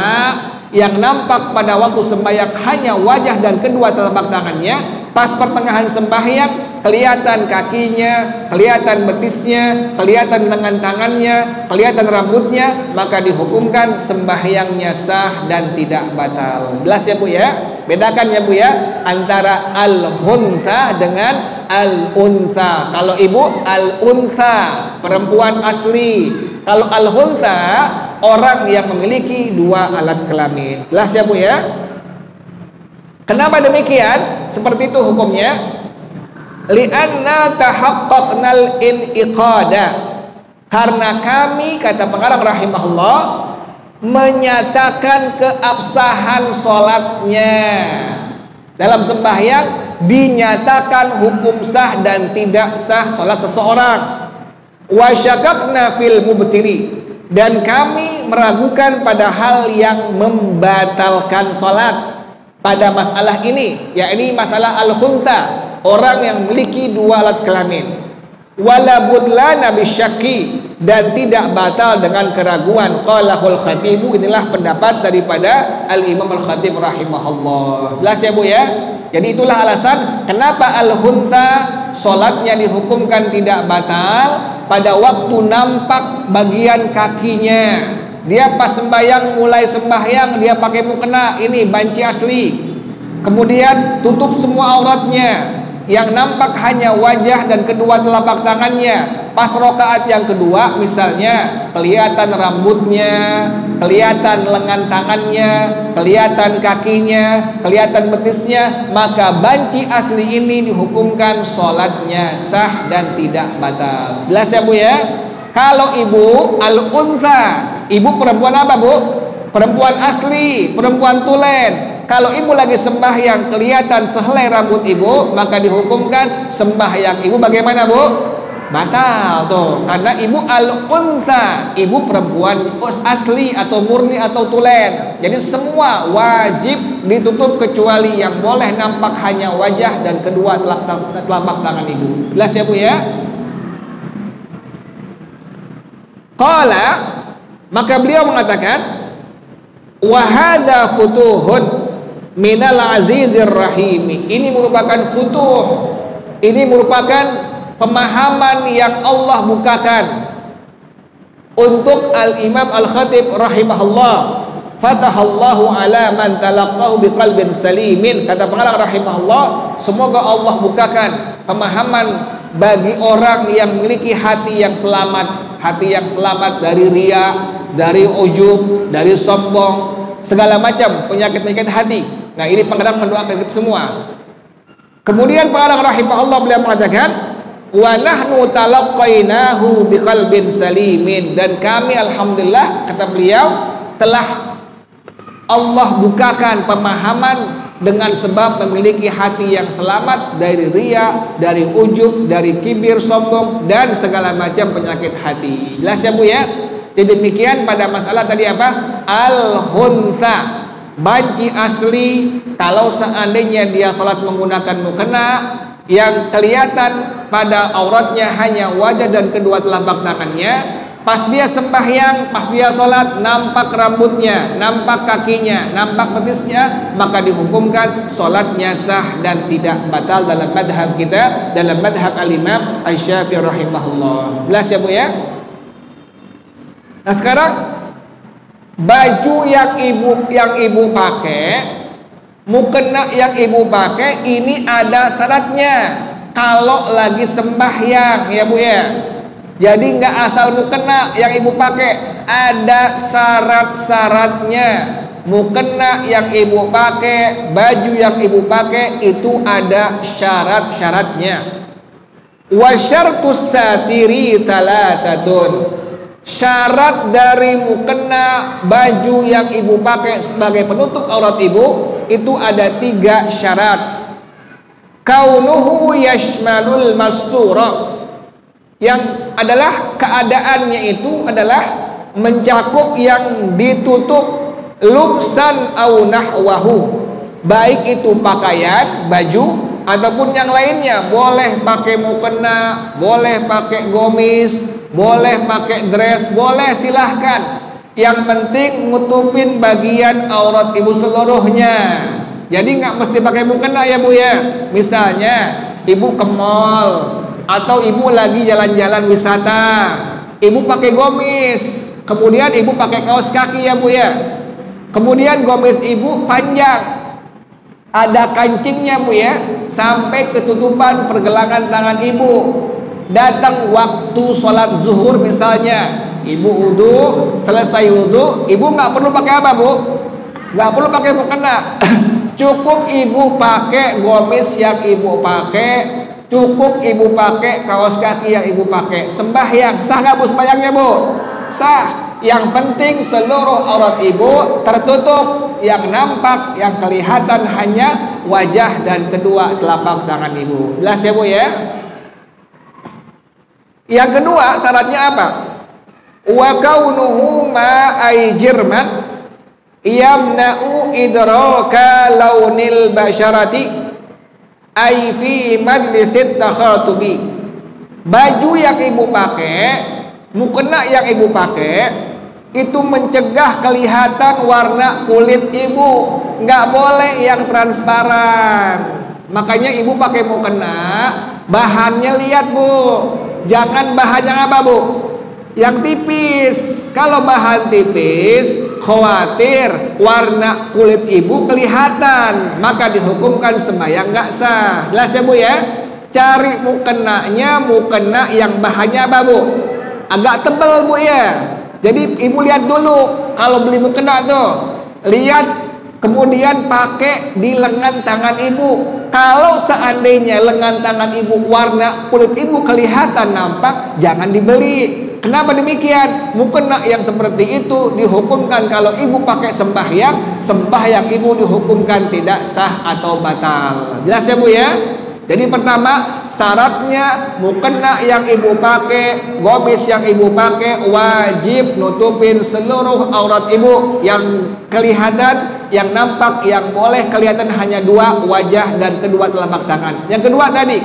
yang nampak pada waktu sembahyang hanya wajah dan kedua telapak tangannya. Pas pertengahan sembahyang, kelihatan kakinya, kelihatan betisnya, kelihatan lengan tangannya, kelihatan rambutnya, maka dihukumkan sembahyangnya sah dan tidak batal. Jelas ya Bu ya? Bedakan ya Bu ya antara al-huntha dengan al-untha. Kalau ibu al-untha, perempuan asli. Kalau al-huntha, orang yang memiliki dua alat kelamin. Jelas ya Bu ya? Kenapa demikian? Seperti itu hukumnya. Li'anna tahaqqaqnal in'iqada, karena kami, kata pengarang rahimahullah, menyatakan keabsahan sholatnya. Dalam sembahyang dinyatakan hukum sah dan tidak sah sholat seseorang. Wa syakakna fil mubtili, dan kami meragukan pada hal yang membatalkan sholat pada masalah ini, yakni masalah al-huntha, orang yang memiliki dua alat kelamin. wala budlana bisyakki, dan tidak batal dengan keraguan. Qalahul Khatibu, inilah pendapat daripada Al-Imam Al-Khatib rahimahullah. Jelas ya Bu ya? Jadi itulah alasan kenapa al-huntha sholatnya dihukumkan tidak batal pada waktu nampak bagian kakinya. Dia pas sembahyang, mulai sembahyang dia pakai mukena, ini banci asli. Kemudian tutup semua auratnya, yang nampak hanya wajah dan kedua telapak tangannya. Pas rokaat yang kedua misalnya kelihatan rambutnya, kelihatan lengan tangannya, kelihatan kakinya, kelihatan betisnya, maka banci asli ini dihukumkan sholatnya sah dan tidak batal. Jelas ya Bu ya? Kalau ibu al-untha, ibu perempuan apa Bu? Perempuan asli, perempuan tulen. Kalau ibu lagi sembahyang kelihatan sehelai rambut ibu, maka dihukumkan sembahyang ibu bagaimana Bu? Batal tuh, karena ibu al-untha, ibu perempuan asli atau murni atau tulen. Jadi semua wajib ditutup kecuali yang boleh nampak hanya wajah dan kedua telapak tangan ibu. Jelas ya Bu ya? Qala, maka beliau mengatakan, wa hadza futuhun minal azizir rahimi. Ini merupakan futuh, ini merupakan pemahaman yang Allah bukakan untuk Al-Imam Al-Khatib rahimahullah. Fatahallahu ala man talaqahu biqalbin salimin. Kata pengarang rahimahullah, semoga Allah bukakan pemahaman bagi orang yang memiliki hati yang selamat, hati yang selamat dari riya, dari ujub, dari sombong, segala macam penyakit-penyakit hati. Nah, ini pengarang mendoakan kita semua. Kemudian pengarang rahimahullah beliau mengatakan, wa nahnu talaqqainahu biqalbin salimin, dan kami alhamdulillah, kata beliau, telah Allah bukakan pemahaman dengan sebab memiliki hati yang selamat dari riya, dari ujub, dari kibir, sombong, dan segala macam penyakit hati. Jelas ya Bu ya? Jadi demikian pada masalah tadi apa? Al-huntha, banci asli. Kalau seandainya dia sholat menggunakan mukena, yang kelihatan pada auratnya hanya wajah dan kedua telapak tangannya, pas dia sembahyang, pas dia sholat, nampak rambutnya, nampak kakinya, nampak betisnya, maka dihukumkan sholatnya sah dan tidak batal dalam madhab kita, dalam madhab al-Imam Asy-Syafi'i rahimahullah. Jelas ya Bu ya? Nah sekarang baju yang ibu pakai, mukena yang ibu pakai, ini ada syaratnya. Kalau lagi sembahyang ya Bu ya, jadi nggak asal mukena yang ibu pakai, ada syarat-syaratnya. Mukena yang ibu pakai, baju yang ibu pakai itu ada syarat-syaratnya. Wa syartus satiri talatatun. Syarat dari mukena, baju yang ibu pakai sebagai penutup aurat ibu itu ada 3 syarat. Kaunuhu yashmalul mastura, yang adalah keadaannya itu adalah mencakup yang ditutup, lubsan au nahwahu, baik itu pakaian, baju ataupun yang lainnya. Boleh pakai mukena, boleh pakai gomis, boleh pakai dress, boleh, silahkan. Yang penting nutupin bagian aurat ibu seluruhnya. Jadi nggak mesti pakai mukena ya Bu ya. Misalnya ibu ke mall atau ibu lagi jalan-jalan wisata, ibu pakai gomis, kemudian ibu pakai kaos kaki ya Bu ya. Kemudian gomis ibu panjang, ada kancingnya Bu ya, sampai ketutupan pergelangan tangan ibu. Datang waktu sholat zuhur misalnya, ibu wudu, selesai wudu, ibu nggak perlu pakai apa Bu? Nggak perlu pakai mukena. Cukup ibu pakai gomis yang ibu pakai, cukup ibu pakai kaos kaki yang ibu pakai. Sembahyang sah nggak Bu sembahyangnya Bu? Sah. Yang penting seluruh aurat ibu tertutup, yang nampak, yang kelihatan hanya wajah dan kedua telapak tangan ibu. Jelas ya Bu ya? Yang kedua syaratnya apa? Wa kaunuhu ma'ai jirman yamna'u idraka launil basyarati ay fi majlisit takhatubi. Baju yang ibu pakai, mukena yang ibu pakai itu mencegah kelihatan warna kulit ibu. Nggak boleh yang transparan. Makanya ibu pakai mukena, bahannya lihat bu, jangan bahannya apa bu? Yang tipis. Kalau bahan tipis, khawatir warna kulit ibu kelihatan, maka dihukumkan sembahyang nggak sah. Jelas ya bu ya? Cari mukenanya, mukena yang bahannya apa bu? Agak tebal bu ya. Jadi ibu lihat dulu kalau beli mukena tuh, lihat kemudian pakai di lengan tangan ibu. Kalau seandainya lengan tangan ibu warna kulit ibu kelihatan nampak, jangan dibeli. Kenapa demikian? Mukena yang seperti itu dihukumkan kalau ibu pakai sembahyang ibu dihukumkan tidak sah atau batal. Jelas ya bu ya? Jadi pertama syaratnya mukena yang ibu pakai, gomis yang ibu pakai wajib nutupin seluruh aurat ibu. Yang kelihatan, yang nampak, yang boleh kelihatan hanya dua, wajah dan kedua telapak tangan. Yang kedua tadi,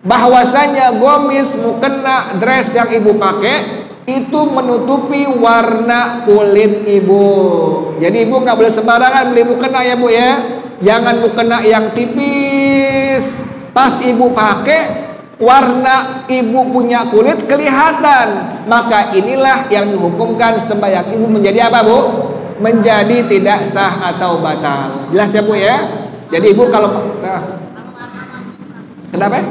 bahwasanya gomis, mukena, dress yang ibu pakai itu menutupi warna kulit ibu. Jadi ibu nggak boleh sembarangan beli mukena ya bu ya. Jangan mukena yang tipis. Pas ibu pakai warna ibu punya kulit kelihatan, maka inilah yang dihukumkan sembahyang ibu menjadi apa bu? Menjadi tidak sah atau batal. Jelas ya bu ya? Jadi ibu kalau kenapa?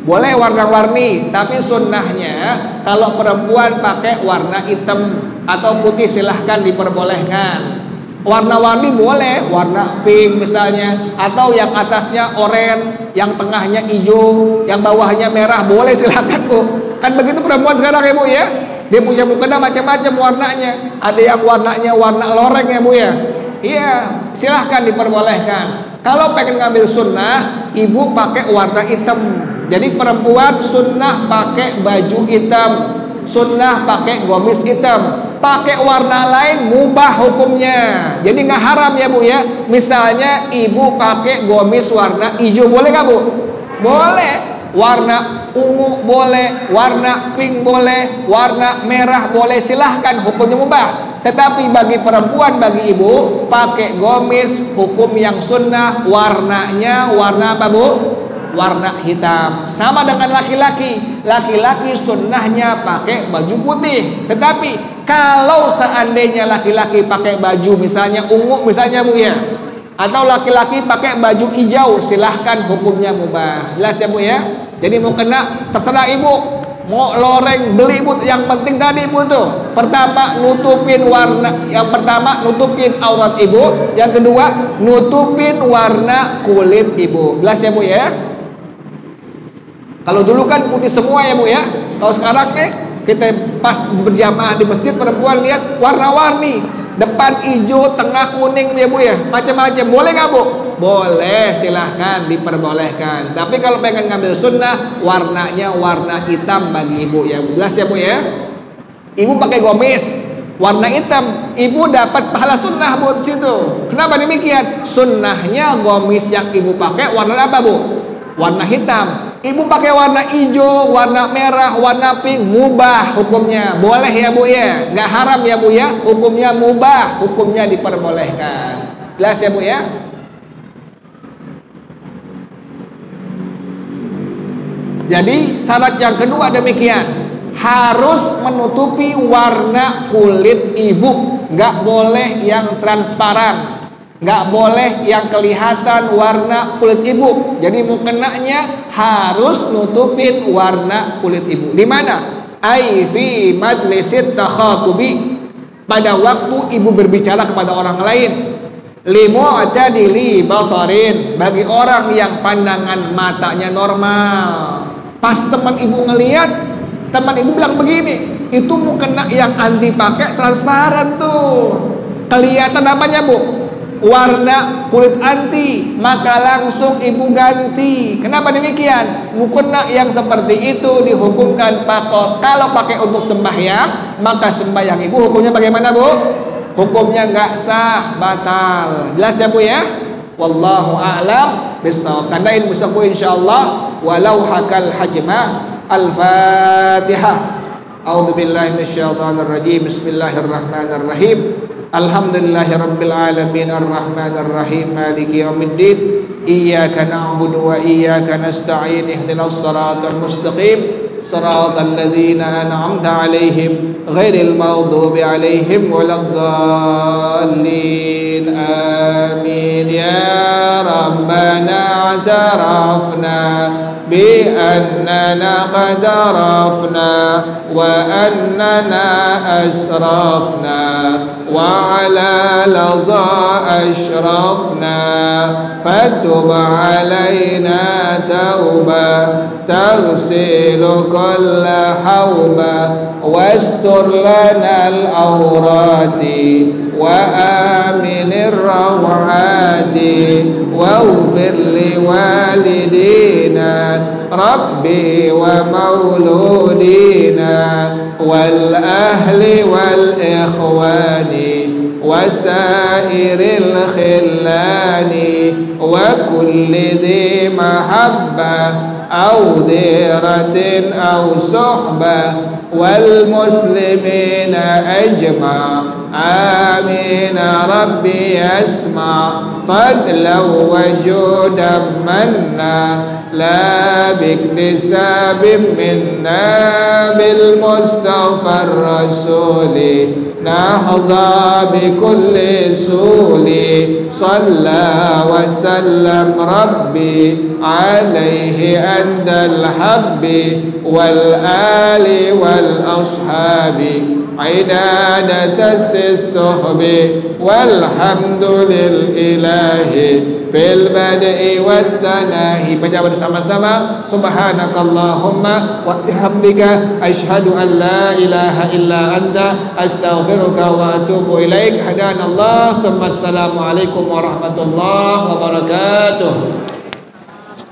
Boleh warna-warni, tapi sunnahnya kalau perempuan pakai warna hitam atau putih silahkan diperbolehkan. Warna-warni boleh, warna pink misalnya, atau yang atasnya oranye, yang tengahnya hijau, yang bawahnya merah, boleh silahkan bu. Kan begitu perempuan sekarang ya bu ya. Dia punya mukena macam-macam warnanya. Ada yang warnanya warna loreng ya bu ya. Iya, silahkan diperbolehkan. Kalau pengen ngambil sunnah, ibu pakai warna hitam. Jadi perempuan sunnah pakai baju hitam, sunnah pakai gomis hitam. Pakai warna lain mubah hukumnya. Jadi nggak haram ya bu ya. Misalnya ibu pakai gomis warna hijau, boleh nggak bu? Boleh. Warna ungu boleh, warna pink boleh, warna merah boleh, silahkan, hukumnya mubah. Tetapi bagi perempuan, bagi ibu pakai gomis hukum yang sunnah, warnanya warna apa bu? Warna hitam. Sama dengan laki-laki. Laki-laki sunnahnya pakai baju putih. Tetapi kalau seandainya laki-laki pakai baju misalnya ungu misalnya bu ya, atau laki-laki pakai baju hijau, silahkan, hukumnya mubah. Jelas ya bu ya? Jadi mau kena terserah ibu, mau loreng beli ibu. Yang penting tadi ibu tuh pertama nutupin warna, yang pertama nutupin aurat ibu, yang kedua nutupin warna kulit ibu. Jelas ya bu ya? Kalau dulu kan putih semua ya bu ya. Kalau sekarang nih kita pas berjamaah di masjid, perempuan lihat warna-warni, depan hijau, tengah kuning ya bu ya, macam-macam. Boleh nggak bu? Boleh, silahkan, diperbolehkan. Tapi kalau pengen ngambil sunnah, warnanya warna hitam bagi ibu ya. Jelas ya bu ya? Ibu pakai gomis warna hitam, ibu dapat pahala sunnah buat situ. Kenapa demikian? Sunnahnya gomis yang ibu pakai warna apa bu? Warna hitam. Ibu pakai warna hijau, warna merah, warna pink, mubah hukumnya. Boleh ya bu ya? Nggak haram ya bu ya? Hukumnya mubah, hukumnya diperbolehkan. Jelas ya bu ya? Jadi syarat yang kedua demikian, harus menutupi warna kulit ibu. Nggak boleh yang transparan, nggak boleh yang kelihatan warna kulit ibu. Jadi mukenanya harus nutupin warna kulit ibu. Di mana? Ai fi majlisit takhatubi, pada waktu ibu berbicara kepada orang lain. Limu'tadili basarin, bagi orang yang pandangan matanya normal. Pas teman ibu ngelihat, teman ibu bilang begini, itu mukena yang anti pakai transparan tuh, kelihatan apanya bu? Warna kulit anti, maka langsung ibu ganti. Kenapa demikian? Mukena yang seperti itu dihukumkan kalau pakai untuk sembahyang, maka sembahyang ibu hukumnya bagaimana bu? Hukumnya nggak sah, batal. Jelas ya bu ya? Wallahu a'lam bissawab. Tandain musaku insyaallah walau hakal hajmah. Al-Fatihah. A'udzu billahi minasyaitonir rajim. Bismillahirrahmanirrahim. Alhamdulillahirabbil alamin arrahmanir rahim maliki yaumiddin. Iyyaka na'budu wa iyyaka nasta'in. Ihdinas siratal mustaqim. Siratal ladzina an'amta 'alaihim ghairil maghdubi 'alaihim waladdallin. Amin. Ya Rabbana i'tarafna bi annana qad arafna wa annana asrafna wa ala laza ashrafna fatub alaina tauba taghsilu kulla hawba wastur lana al-awrati wa aminir rawati waghfir li walidina rabbi wa mauludina wal ahli wal ikhwani wasairil khillani wa kulli dhi mahabbah أو ديرة أو صحبة والمسلمين أجمع آمين ربي يسمع فضلا وجودا منا لا باكتساب منا بالمصطفى الرسول نحظى بكل سول صلى وسلم ربي عليه عند الحب والآل والأصحاب عدادة الصحب والحمد لله في البدء والتناهي. Baca bersama-sama. Subhanakallahumma wa bihamdika asyhadu an la ilaha illa anta astaghfiruka wa atubu ilaik. Hadanallah. Assalamualaikum warahmatullahi wabarakatuh.